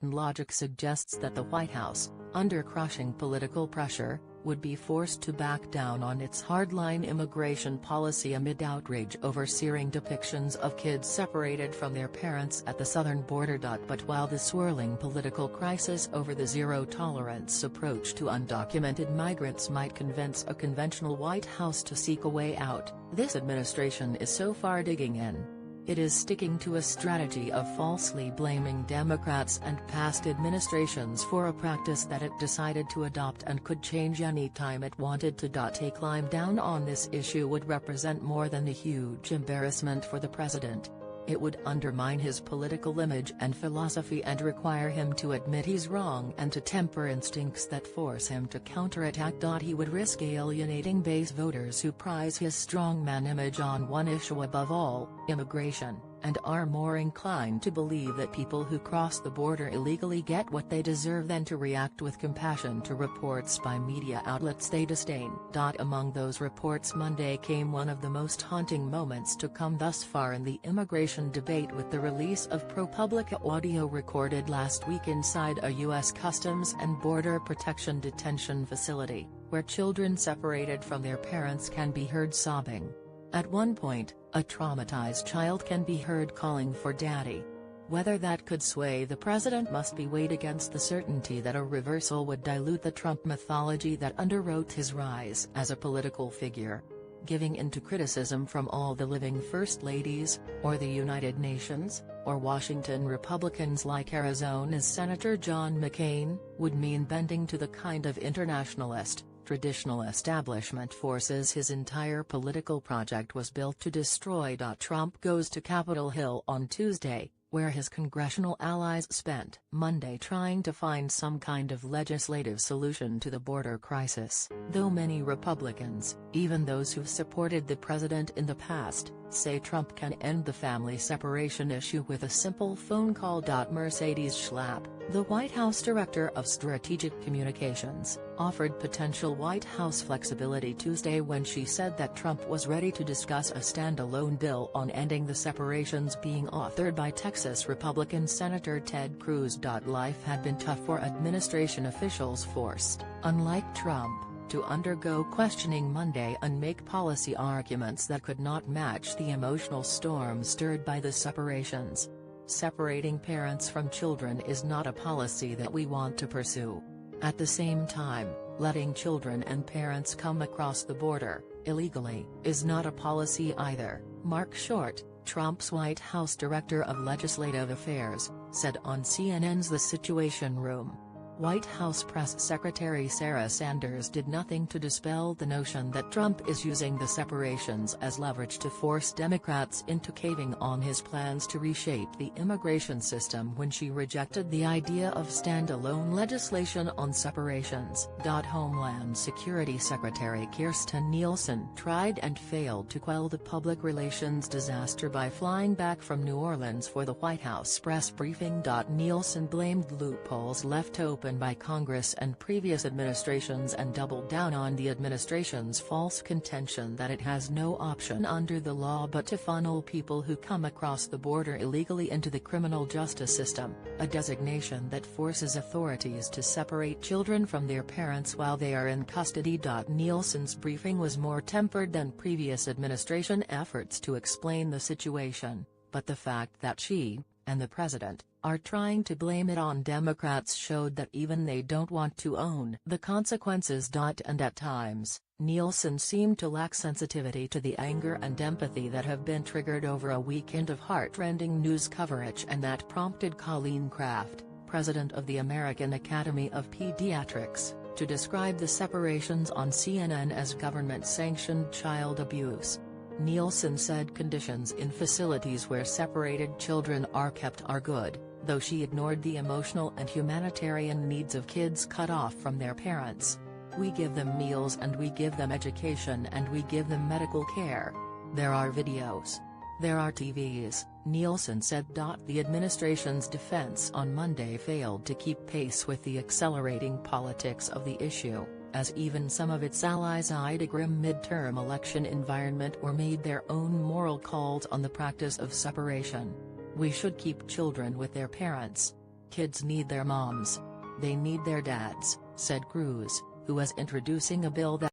logic suggests that the White House, under crushing political pressure, would be forced to back down on its hardline immigration policy amid outrage over searing depictions of kids separated from their parents at the southern border. But while the swirling political crisis over the zero-tolerance approach to undocumented migrants might convince a conventional White House to seek a way out, this administration is so far digging in. It is sticking to a strategy of falsely blaming Democrats and past administrations for a practice that it decided to adopt and could change any time it wanted to. A climb down on this issue would represent more than a huge embarrassment for the president. It would undermine his political image and philosophy and require him to admit he's wrong and to temper instincts that force him to counterattack. He would risk alienating base voters who prize his strongman image on one issue above all, immigration, and are more inclined to believe that people who cross the border illegally get what they deserve than to react with compassion to reports by media outlets they disdain. Among those reports Monday came one of the most haunting moments to come thus far in the immigration debate, with the release of ProPublica audio recorded last week inside a U.S. Customs and Border Protection detention facility, where children separated from their parents can be heard sobbing. At one point, a traumatized child can be heard calling for daddy. Whether that could sway the president must be weighed against the certainty that a reversal would dilute the Trump mythology that underwrote his rise as a political figure. Giving in to criticism from all the living first ladies, or the United Nations, or Washington Republicans like Arizona's Senator John McCain, would mean bending to the kind of internationalist, traditional establishment forces his entire political project was built to destroy. Trump goes to Capitol Hill on Tuesday, where his congressional allies spent Monday trying to find some kind of legislative solution to the border crisis. Though many Republicans, even those who've supported the president in the past, say Trump can end the family separation issue with a simple phone call. Mercedes Schlapp, the White House Director of Strategic Communications, offered potential White House flexibility Tuesday when she said that Trump was ready to discuss a standalone bill on ending the separations being authored by Texas Republican Senator Ted Cruz. Life had been tough for administration officials forced, unlike Trump, to undergo questioning Monday and make policy arguments that could not match the emotional storm stirred by the separations. Separating parents from children is not a policy that we want to pursue. At the same time, letting children and parents come across the border, illegally, is not a policy either, Mark Short, Trump's White House Director of Legislative Affairs, said on CNN's The Situation Room. White House Press Secretary Sarah Sanders did nothing to dispel the notion that Trump is using the separations as leverage to force Democrats into caving on his plans to reshape the immigration system when she rejected the idea of standalone legislation on separations. Homeland Security Secretary Kirstjen Nielsen tried and failed to quell the public relations disaster by flying back from New Orleans for the White House press briefing. Nielsen blamed loopholes left open by Congress and previous administrations and doubled down on the administration's false contention that it has no option under the law but to funnel people who come across the border illegally into the criminal justice system, a designation that forces authorities to separate children from their parents while they are in custody. Nielsen's briefing was more tempered than previous administration efforts to explain the situation, but the fact that she, and the president, are trying to blame it on Democrats showed that even they don't want to own the consequences. And at times, Nielsen seemed to lack sensitivity to the anger and empathy that have been triggered over a weekend of heart-rending news coverage and that prompted Colleen Kraft, president of the American Academy of Pediatrics, to describe the separations on CNN as government-sanctioned child abuse. Nielsen said conditions in facilities where separated children are kept are good, though she ignored the emotional and humanitarian needs of kids cut off from their parents. We give them meals and we give them education and we give them medical care. There are videos. There are TVs, Nielsen said. The administration's defense on Monday failed to keep pace with the accelerating politics of the issue, as even some of its allies eyed a grim midterm election environment or made their own moral calls on the practice of separation. We should keep children with their parents. kids need their moms. They need their dads," said Cruz, who was introducing a bill that